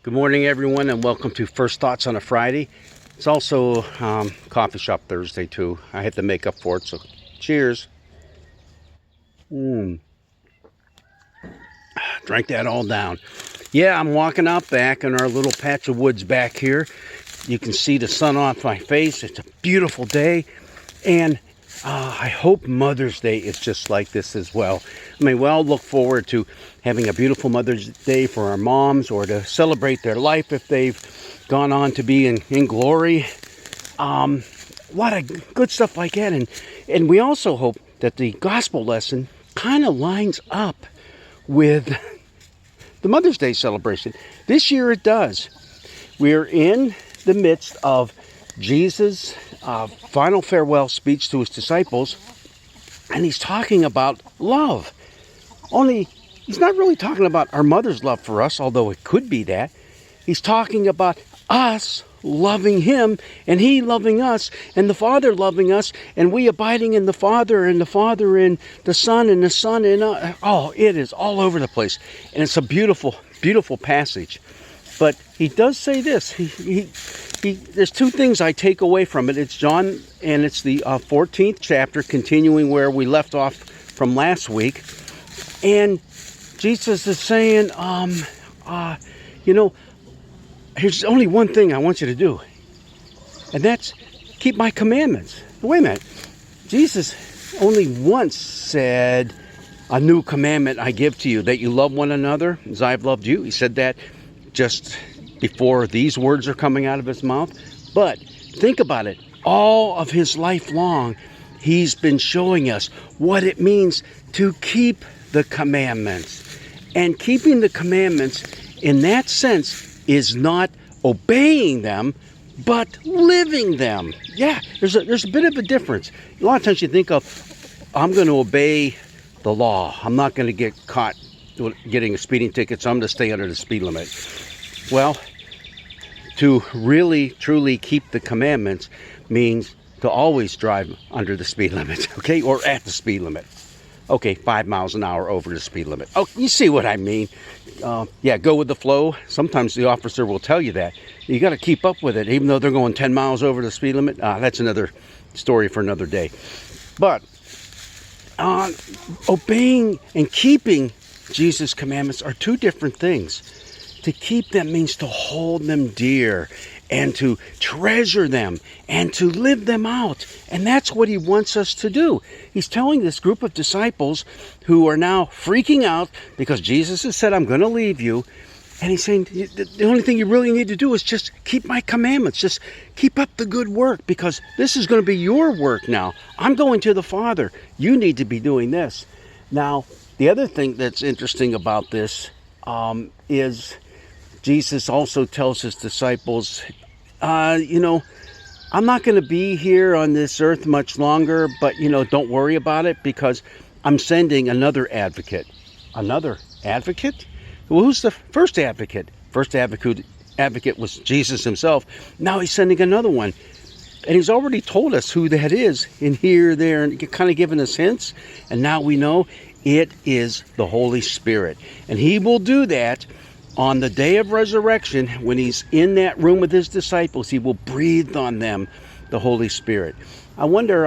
Good morning, everyone, and welcome to First Thoughts on a Friday. It's also Coffee Shop Thursday, too. I had to make up for it, so cheers. Drank that all down. Yeah, I'm walking out back in our little patch of woods back here. You can see the sun off my face. It's a beautiful day, and I hope Mother's Day is just like this as well. I mean, we all look forward to having a beautiful Mother's Day for our moms, or to celebrate their life if they've gone on to be in glory. A lot of good stuff like that. And we also hope that the gospel lesson kind of lines up with the Mother's Day celebration. This year it does. We're in the midst of Jesus' final farewell speech to his disciples, and he's talking about love. Only he's not really talking about our mother's love for us, although it could be that. He's talking about us loving him, and he loving us, and the Father loving us, and we abiding in the Father, and the Father in the Son, and the Son in us. Oh, it is all over the place, and it's a beautiful, beautiful passage. But he does say this. There's two things I take away from it. It's John, and it's the 14th chapter, continuing where we left off from last week. And Jesus is saying, here's only one thing I want you to do, and that's keep my commandments. Wait a minute. Jesus only once said, a new commandment I give to you, that you love one another as I've loved you. He said that just before these words are coming out of his mouth. But think about it. All of his life long, he's been showing us what it means to keep the commandments. And keeping the commandments in that sense is not obeying them, but living them. Yeah, there's a bit of a difference. A lot of times you think of, I'm going to obey the law. I'm not going to get caught getting a speeding ticket, so I'm going to stay under the speed limit. Well, to really, truly keep the commandments means to always drive under the speed limit, okay, or at the speed limit. Okay, 5 miles an hour over the speed limit. Oh, you see what I mean. Yeah, go with the flow. Sometimes the officer will tell you that. You got to keep up with it, even though they're going 10 miles over the speed limit. That's another story for another day. But obeying and keeping Jesus' commandments are two different things. To keep them means to hold them dear, and to treasure them, and to live them out. And that's what he wants us to do. He's telling this group of disciples who are now freaking out because Jesus has said, I'm going to leave you. And he's saying, the only thing you really need to do is just keep my commandments. Just keep up the good work, because this is going to be your work now. I'm going to the Father. You need to be doing this. Now, the other thing that's interesting about this is Jesus also tells his disciples, I'm not going to be here on this earth much longer, but, don't worry about it, because I'm sending another advocate. Another advocate? Well, who's the first advocate? First advocate was Jesus himself. Now he's sending another one. And he's already told us who that is in here, there, and kind of given us hints. And now we know it is the Holy Spirit. And he will do that on the day of resurrection. When he's in that room with his disciples, he will breathe on them the Holy Spirit. I wonder,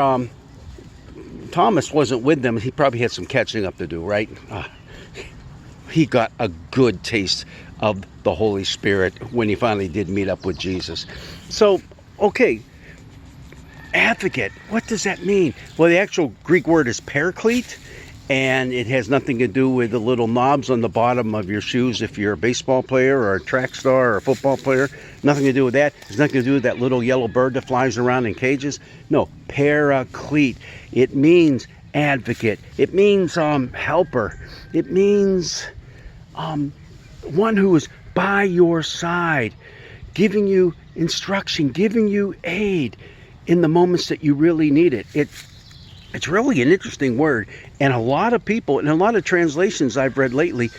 Thomas wasn't with them. He probably had some catching up to do, right? He got a good taste of the Holy Spirit when he finally did meet up with Jesus. So, okay, advocate, what does that mean? Well, the actual Greek word is paraclete, and it has nothing to do with the little knobs on the bottom of your shoes if you're a baseball player or a track star or a football player. Nothing to do with that. It's nothing to do with that little yellow bird that flies around in cages. No, paraclete. It means advocate. It means helper. It means one who is by your side, giving you instruction, giving you aid in the moments that you really need it. It's really an interesting word, and a lot of people, and a lot of translations I've read lately,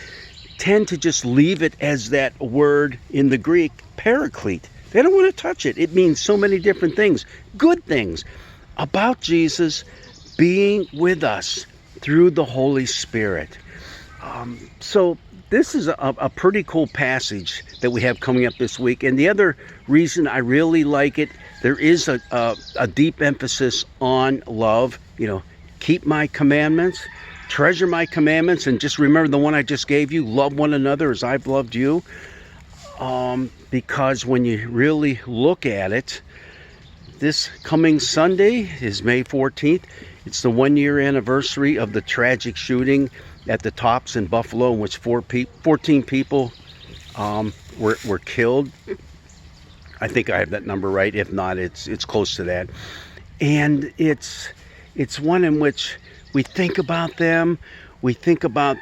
tend to just leave it as that word in the Greek, paraclete. They don't want to touch it. It means so many different things, good things, about Jesus being with us through the Holy Spirit. So this is a pretty cool passage that we have coming up this week. And the other reason I really like it, there is a deep emphasis on love. You know, keep my commandments, treasure my commandments, and just remember the one I just gave you, love one another as I've loved you. Because when you really look at it, this coming Sunday is May 14th. It's the 1-year anniversary of the tragic shooting at the Tops in Buffalo, in which 14 people were killed. I think I have that number right. If not, it's close to that. And it's one in which we think about them. We think about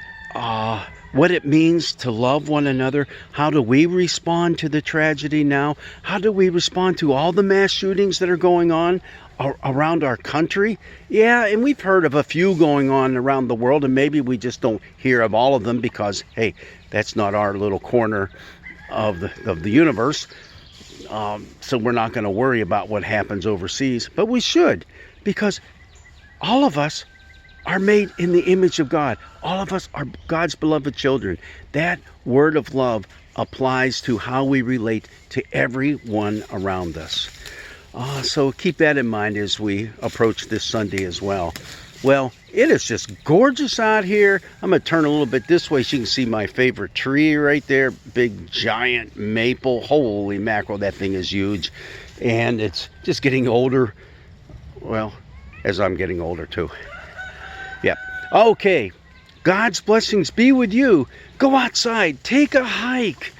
what it means to love one another. How do we respond to the tragedy now? How do we respond to all the mass shootings that are going on around our country? Yeah, and we've heard of a few going on around the world, and maybe we just don't hear of all of them because, hey, that's not our little corner of the universe. So we're not going to worry about what happens overseas, but we should, because all of us are made in the image of God. All of us are God's beloved children. That word of love applies to how we relate to everyone around us. So keep that in mind as we approach this Sunday as well. Well, it is just gorgeous out here. I'm going to turn a little bit this way so you can see my favorite tree right there. Big, giant maple. Holy mackerel, that thing is huge. And it's just getting older. Well, as I'm getting older too. Yep. Okay. God's blessings be with you. Go outside. Take a hike.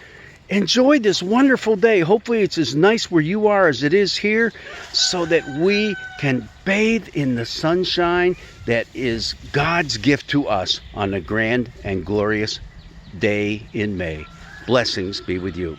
Enjoy this wonderful day. Hopefully it's as nice where you are as it is here, so that we can bathe in the sunshine that is God's gift to us on a grand and glorious day in May. Blessings be with you.